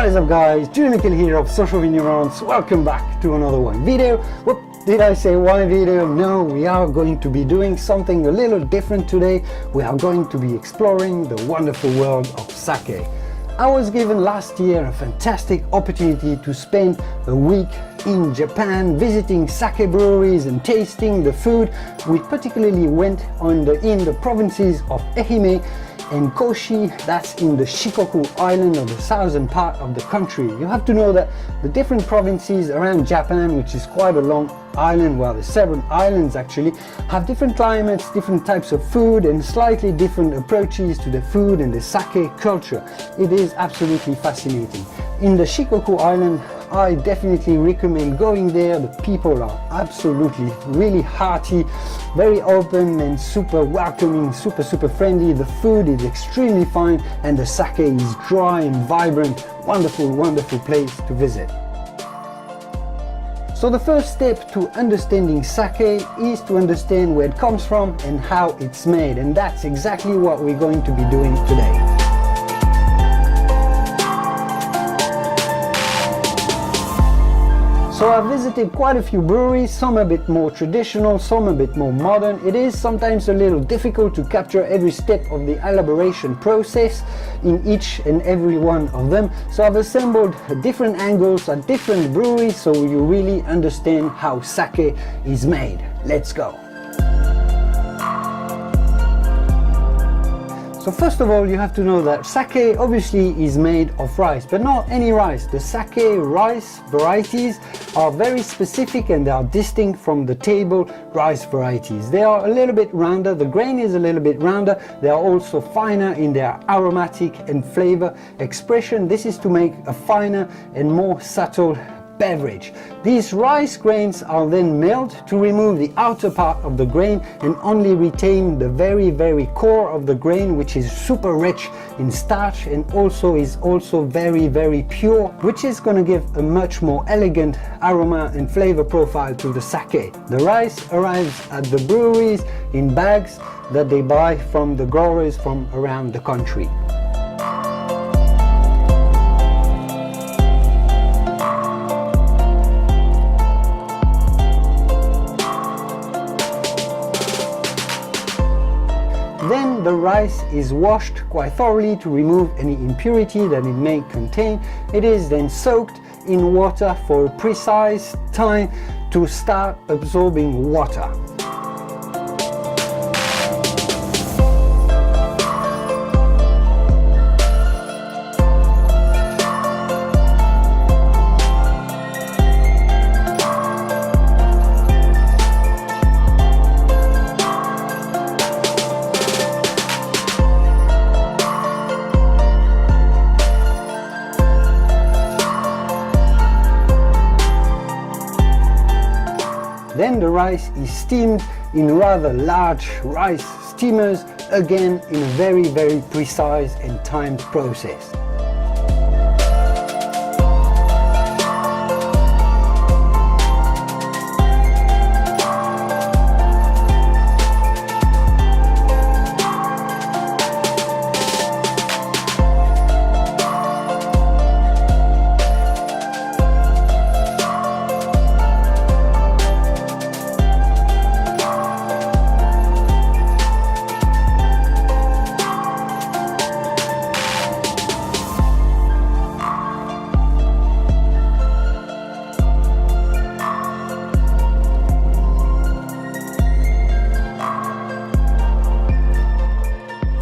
What is up guys, Junikel here of Social Vignerons. Welcome back to another one video. Whoop, did I say one video? No, we are going to be doing something a little different today. We are going to be exploring the wonderful world of sake. I was given last year a fantastic opportunity to spend a week in Japan visiting sake breweries and tasting the food. We particularly went in the provinces of Ehime and Koji, that's in the Shikoku island of the southern part of the country. You have to know that the different provinces around Japan, which is quite a long island, well, there's several islands actually, have different climates, different types of food and slightly different approaches to the food and the sake culture. It is absolutely fascinating. In the Shikoku island, I definitely recommend going there. The people are absolutely really hearty, very open and super welcoming, super friendly. The food is extremely fine and the sake is dry and vibrant. Wonderful place to visit. So the first step to understanding sake is to understand where it comes from and how it's made, and that's exactly what we're going to be doing today. So I've visited quite a few breweries, some a bit more traditional, some a bit more modern. It is sometimes a little difficult to capture every step of the elaboration process in each and every one of them. So I've assembled different angles at different breweries so you really understand how sake is made. Let's go. So first of all, you have to know that sake obviously is made of rice, but not any rice. The sake rice varieties are very specific and they are distinct from the table rice varieties. They are a little bit rounder, the grain is a little bit rounder, they are also finer in their aromatic and flavor expression. This is to make a finer and more subtle beverage. These rice grains are then milled to remove the outer part of the grain and only retain the very core of the grain, which is super rich in starch and is also very pure, which is going to give a much more elegant aroma and flavor profile to the sake. The rice arrives at the breweries in bags that they buy from the growers from around the country. Then the rice is washed quite thoroughly to remove any impurity that it may contain. It is then soaked in water for a precise time to start absorbing water. Then the rice is steamed in rather large rice steamers, again in a very precise and timed process.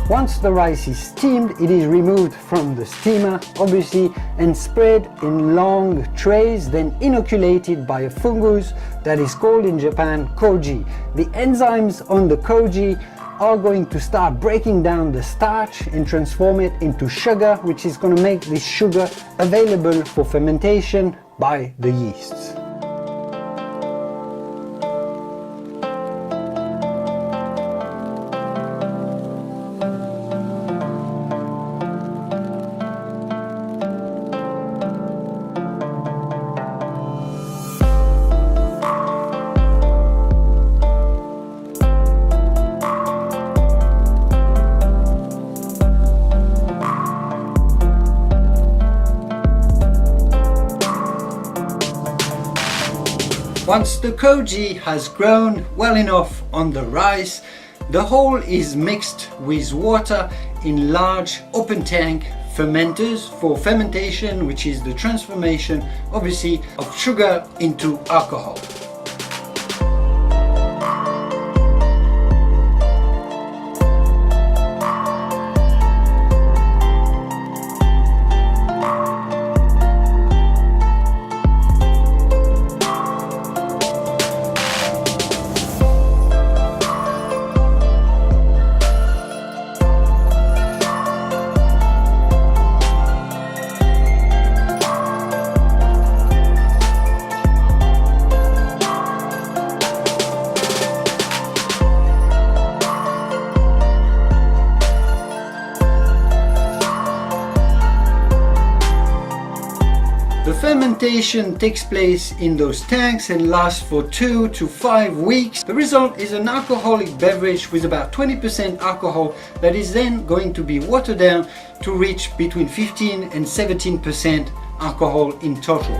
Once the rice is steamed, it is removed from the steamer, obviously, and spread in long trays, then inoculated by a fungus that is called in Japan Koji. The enzymes on the Koji are going to start breaking down the starch and transform it into sugar, which is going to make this sugar available for fermentation by the yeasts. Once the Koji has grown well enough on the rice, the whole is mixed with water in large open tank fermenters for fermentation, which is the transformation, obviously, of sugar into alcohol. The fermentation takes place in those tanks and lasts for 2 to 5 weeks. The result is an alcoholic beverage with about 20% alcohol that is then going to be watered down to reach between 15 and 17% alcohol in total.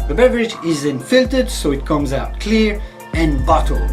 The beverage is then filtered so it comes out clear and bottled.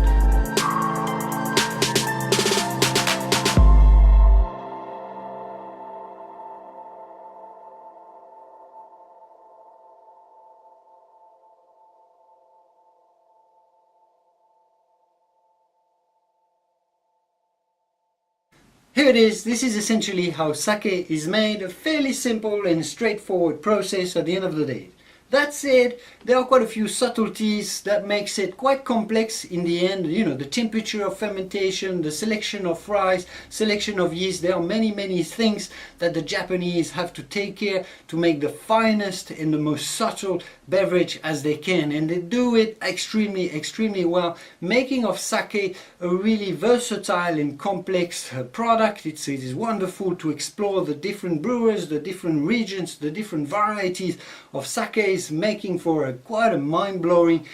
Here it is. This is essentially how sake is made, a fairly simple and straightforward process at the end of the day. That said, there are quite a few subtleties that makes it quite complex in the end. You know, the temperature of fermentation, the selection of rice, selection of yeast. There are many things that the Japanese have to take care to make the finest and the most subtle beverage as they can, and they do it extremely well, making of sake a really versatile and complex product. It is wonderful to explore the different brewers, the different regions, the different varieties of sakes, making for quite a mind-blowing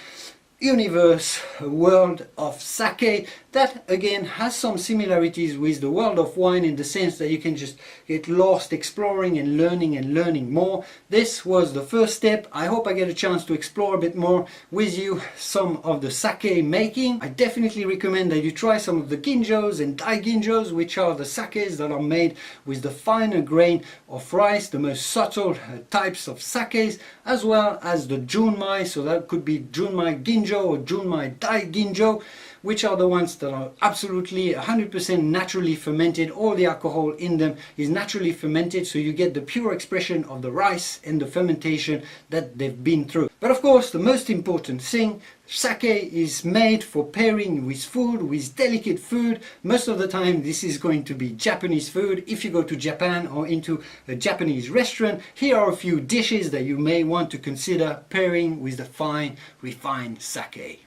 universe, a world of sake that again has some similarities with the world of wine in the sense that you can just get lost exploring and learning more. This was the first step. I hope I get a chance to explore a bit more with you some of the sake making. I definitely recommend that you try some of the ginjos and dai ginjos, which are the sakes that are made with the finer grain of rice, the most subtle types of sakes, as well as the junmai, so that could be junmai ginjo or junmai dai ginjo, which are the ones that are absolutely 100% naturally fermented. All the alcohol in them is naturally fermented, so you get the pure expression of the rice and the fermentation that they've been through. But of course, the most important thing, sake is made for pairing with food, with delicate food. Most of the time this is going to be Japanese food. If you go to Japan or into a Japanese restaurant, here are a few dishes that you may want to consider pairing with the fine, refined sake.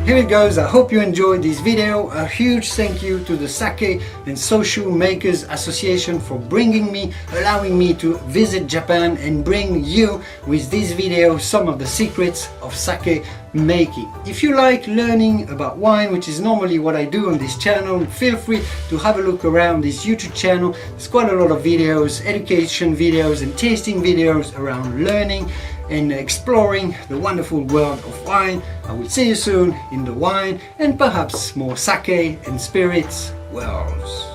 here it goes. I hope you enjoyed this video. A huge thank you to the Sake and Soshu Makers Association for allowing me to visit Japan and bring you with this video some of the secrets of sake making. If you like learning about wine, which is normally what I do on this channel, feel free to have a look around this YouTube channel. There's quite a lot of videos, education videos and tasting videos around learning and exploring the wonderful world of wine. I will see you soon in the wine and perhaps more sake and spirits worlds.